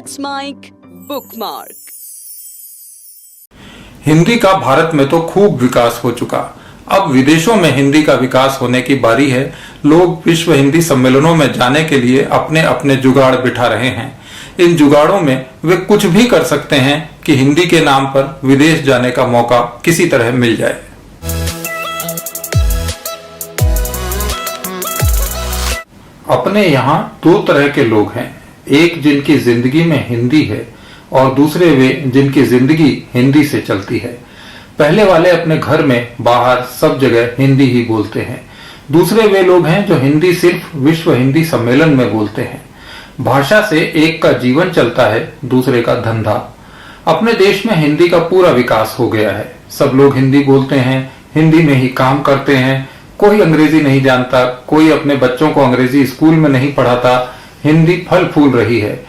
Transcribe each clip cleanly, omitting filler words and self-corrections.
Let's Mic bookmark. Hindi का भारत में तो खूब विकास हो चुका। अब विदेशों में हिंदी का विकास होने की बारी है। लोग विश्व हिंदी सम्मेलनों में जाने के लिए अपने अपने जुगाड़ बिठा रहे हैं। इन जुगाड़ों में वे कुछ भी कर सकते हैं कि हिंदी के नाम पर विदेश जाने का मौका किसी तरह मिल जाए। अपने यहाँ दो तरह के लोग हैं, एक जिनकी जिंदगी में हिंदी है और दूसरे वे जिनकी जिंदगी हिंदी से चलती है। पहले वाले अपने घर में बाहर सब जगह हिंदी ही बोलते हैं। दूसरे वे लोग हैं जो हिंदी सिर्फ विश्व हिंदी सम्मेलन में बोलते हैं। भाषा से एक का जीवन चलता है, दूसरे का धंधा। अपने देश में हिंदी का पूरा विकास हो गया है। सब लोग हिंदी बोलते हैं, हिंदी में ही काम करते हैं। कोई अंग्रेजी नहीं जानता, कोई अपने बच्चों को अंग्रेजी स्कूल में नहीं पढ़ाता। हिंदी फल फूल रही है।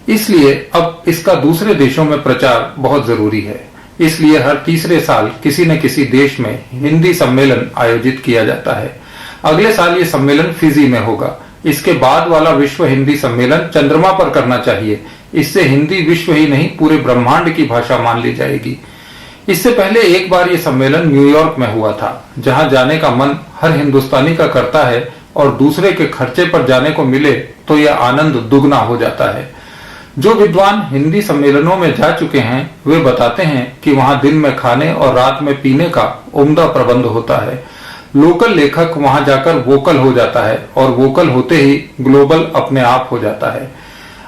इसलिए अब इसका दूसरे देशों में प्रचार बहुत जरूरी है। इसलिए हर तीसरे साल किसी न किसी देश में हिंदी सम्मेलन आयोजित किया जाता है। अगले साल ये सम्मेलन फिजी में होगा। इसके बाद वाला विश्व हिंदी सम्मेलन चंद्रमा पर करना चाहिए। इससे हिंदी विश्व ही नहीं पूरे ब्रह्मांड की भाषा मान ली जाएगी। इससे पहले एक बार ये सम्मेलन न्यूयॉर्क में हुआ था, जहां जाने का मन हर हिंदुस्तानी का करता है और दूसरे के खर्चे पर जाने को मिले तो यह आनंद दुगना हो जाता है। जो विद्वान हिंदी सम्मेलनों में जा चुके हैं वे बताते हैं कि वहां दिन में खाने और रात में पीने का उम्दा प्रबंध होता है। लोकल लेखक वहां जाकर वोकल हो जाता है और वोकल होते ही ग्लोबल अपने आप हो जाता है।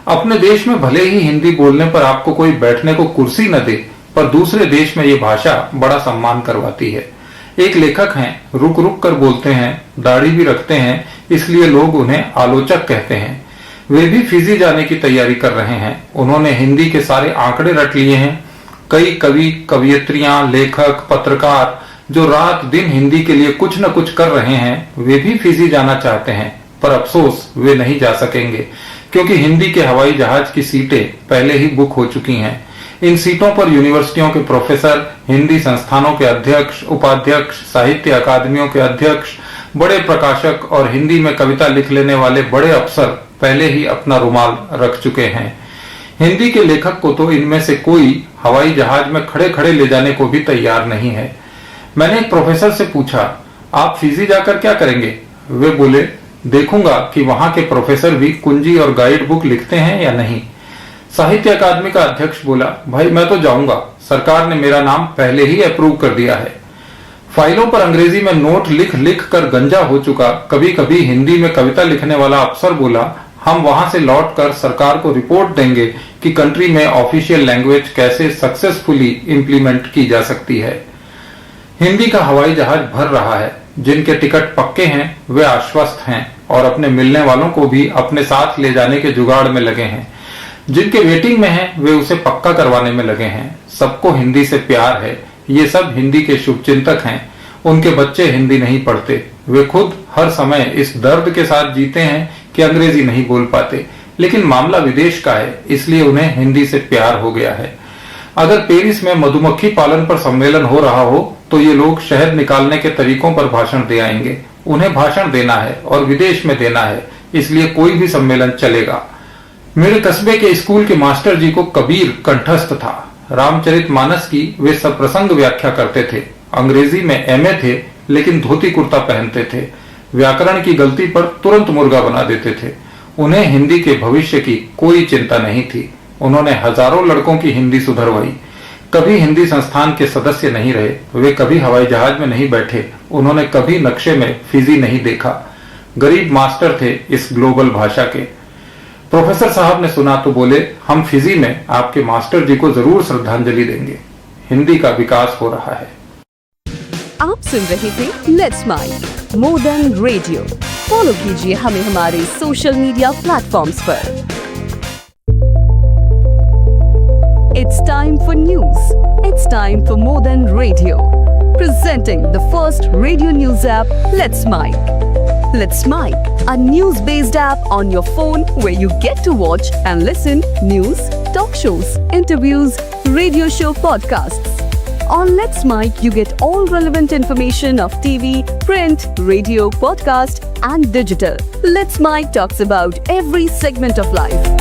अपने देश में भले ही हिंदी बोलने पर आपको कोई बैठने को कुर्सी न दे, पर दूसरे देश में ये भाषा बड़ा सम्मान करवाती है। एक लेखक हैं, रुक रुक कर बोलते हैं, दाढ़ी भी रखते हैं, इसलिए लोग उन्हें आलोचक कहते हैं। वे भी फिजी जाने की तैयारी कर रहे हैं। उन्होंने हिंदी के सारे आंकड़े रट लिए हैं। कई कवि, कवियत्रियां, लेखक, पत्रकार जो रात दिन हिंदी के लिए कुछ न कुछ कर रहे हैं, वे भी फिजी जाना चाहते हैं, पर अफसोस वे नहीं जा सकेंगे क्योंकि हिंदी के हवाई जहाज की सीटें पहले ही बुक हो चुकी हैं। इन सीटों पर यूनिवर्सिटियों के प्रोफेसर, हिंदी संस्थानों के अध्यक्ष, उपाध्यक्ष, साहित्य अकादमियों के अध्यक्ष, बड़े प्रकाशक और हिंदी में कविता लिख लेने वाले बड़े अफसर पहले ही अपना रुमाल रख चुके हैं। हिंदी के लेखक को तो इनमें से कोई हवाई जहाज में खड़े खड़े ले जाने को भी तैयार नहीं है। मैंने एक प्रोफेसर से पूछा, आप फिजी जाकर क्या करेंगे? वे बोले, देखूंगा कि वहां के प्रोफेसर भी कुंजी और गाइड बुक लिखते हैं या नहीं। साहित्य अकादमी का अध्यक्ष बोला, भाई मैं तो जाऊंगा, सरकार ने मेरा नाम पहले ही अप्रूव कर दिया है। फाइलों पर अंग्रेजी में नोट लिख लिख कर गंजा हो चुका कभी कभी हिंदी में कविता लिखने वाला अफसर बोला, हम वहां से लौटकर सरकार को रिपोर्ट देंगे कि कंट्री में ऑफिशियल लैंग्वेज कैसे सक्सेसफुली इंप्लीमेंट की जा सकती है। हिंदी का हवाई जहाज भर रहा है। जिनके टिकट पक्के हैं वे आश्वस्त हैं और अपने मिलने वालों को भी अपने साथ ले जाने के जुगाड़ में लगे हैं। जिनके वेटिंग में हैं वे उसे पक्का करवाने में लगे हैं। सबको हिंदी से प्यार है। ये सब हिंदी के शुभचिंतक हैं। उनके बच्चे हिंदी नहीं पढ़ते। वे खुद हर समय इस दर्द के साथ जीते हैं कि अंग्रेजी नहीं बोल पाते, लेकिन मामला विदेश का है, इसलिए उन्हें हिंदी से प्यार हो गया है। अगर पेरिस में मधुमक्खी पालन पर सम्मेलन हो रहा हो तो ये लोग शहद निकालने के तरीकों पर भाषण दे आएंगे। उन्हें भाषण देना है और विदेश में देना है, इसलिए कोई भी सम्मेलन चलेगा। मेरे कस्बे के स्कूल के मास्टर जी को कबीर कंठस्थ था। रामचरितमानस की वे सप्रसंग व्याख्या करते थे। अंग्रेजी में एमए थे, लेकिन धोती कुर्ता पहनते थे। व्याकरण की गलती पर तुरंत मुर्गा बना देते थे। उन्हें हिंदी के भविष्य की कोई चिंता नहीं थी। उन्होंने हजारों लड़कों की हिंदी सुधरवाई। कभी हिंदी संस्थान के सदस्य नहीं रहे। वे कभी हवाई जहाज में नहीं बैठे। उन्होंने कभी नक्शे में फिजी नहीं देखा। गरीब मास्टर थे इस ग्लोबल भाषा के। प्रोफेसर साहब ने सुना तो बोले, हम फिजी में आपके मास्टर जी को जरूर श्रद्धांजलि देंगे। हिंदी का विकास हो रहा है। आप सुन रहे थे let's mic more than radio. Follow कीजिए हमें हमारे सोशल मीडिया प्लेटफॉर्म्स पर। It's time for news. It's time for more than radio. Presenting the first radio news app, Let's Mic. Let's Mic, a news-based app on your phone where you get to watch and listen news, talk shows, interviews, radio show podcasts. On Let's Mic, you get all relevant information of TV, print, radio, podcast, and digital. Let's Mic talks about every segment of life.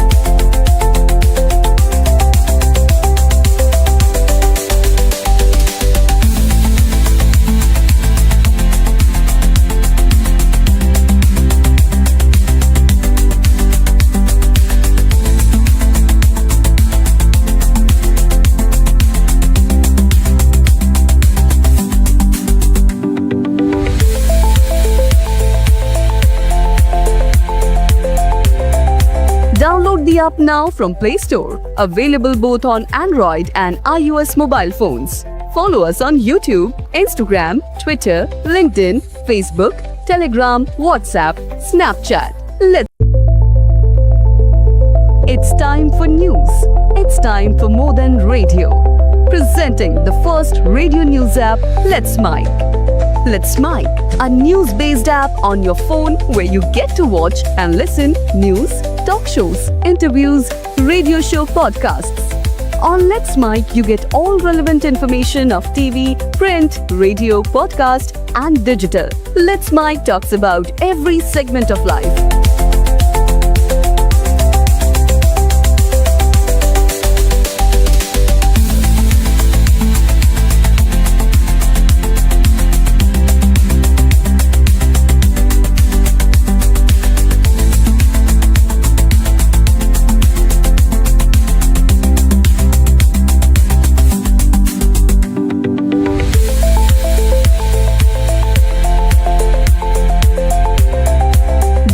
the app now from Play Store. Available both on Android and iOS mobile phones. Follow us on YouTube, Instagram, Twitter, LinkedIn, Facebook, Telegram, WhatsApp, Snapchat. It's time for news. It's time for more than radio. Presenting the first radio news app, Let's Mic. Let's Mic, a news-based app on your phone where you get to watch and listen news, talk shows, interviews, radio show podcasts. On Let's Mic, you get all relevant information of TV, print, radio, podcast, and digital. Let's Mic talks about every segment of life.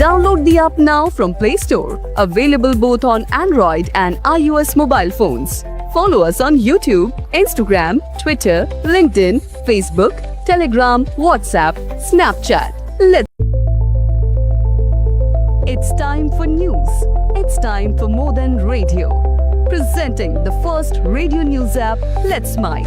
Download the app now from Play Store. Available both on Android and iOS mobile phones. Follow us on YouTube, Instagram, Twitter, LinkedIn, Facebook, Telegram, WhatsApp, Snapchat. It's time for news. It's time for more than radio. Presenting the first radio news app, Let's Mic.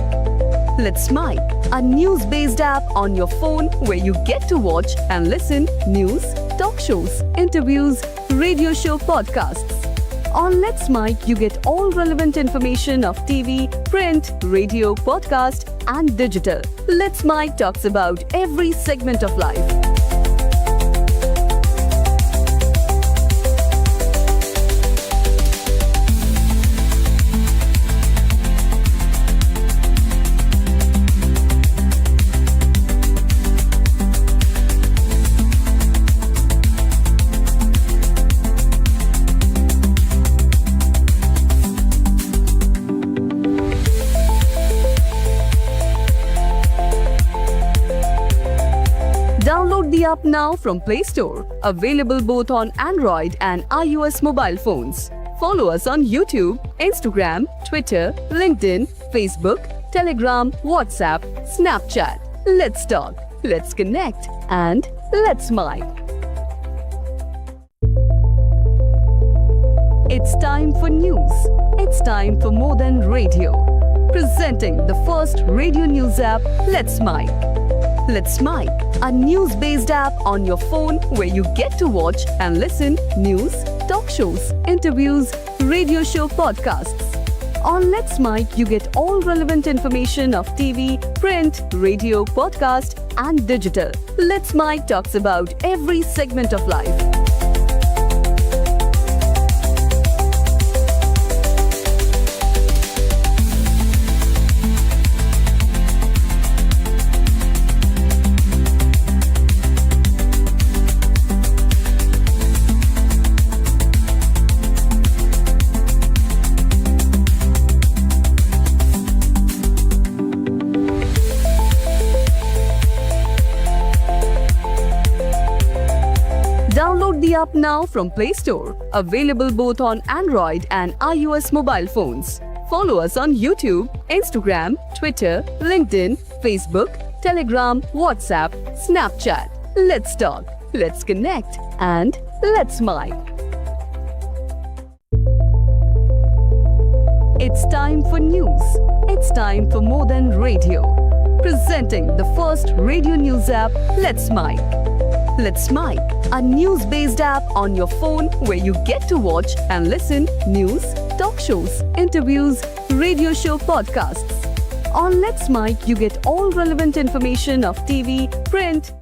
Let's Mic, a news-based app on your phone where you get to watch and listen news, talk shows, interviews, radio show podcasts. On Let's Mic, you get all relevant information of TV, print, radio, podcast, and digital. Let's Mic talks about every segment of life. Download the app now from Play Store. Available both on Android and iOS mobile phones. Follow us on YouTube, Instagram, Twitter, LinkedIn, Facebook, Telegram, WhatsApp, Snapchat. Let's talk, let's connect, and let's mic. It's time for news. It's time for more than radio. Presenting the first radio news app, Let's Mic. Let's Mic, a news-based app on your phone where you get to watch and listen news, talk shows, interviews, radio show podcasts. On Let's Mic, you get all relevant information of TV, print, radio, podcast, and digital. Let's Mic talks about every segment of life. Download the app now from Play Store. Available both on Android and iOS mobile phones. Follow us on YouTube, Instagram, Twitter, LinkedIn, Facebook, Telegram, WhatsApp, Snapchat. Let's talk, let's connect, and let's mic. It's time for news. It's time for more than radio. Presenting the first radio news app, Let's Mic. Let's Mic, a news-based app on your phone where you get to watch and listen news, talk shows, interviews, radio show podcasts. On Let's Mic, you get all relevant information of TV, print,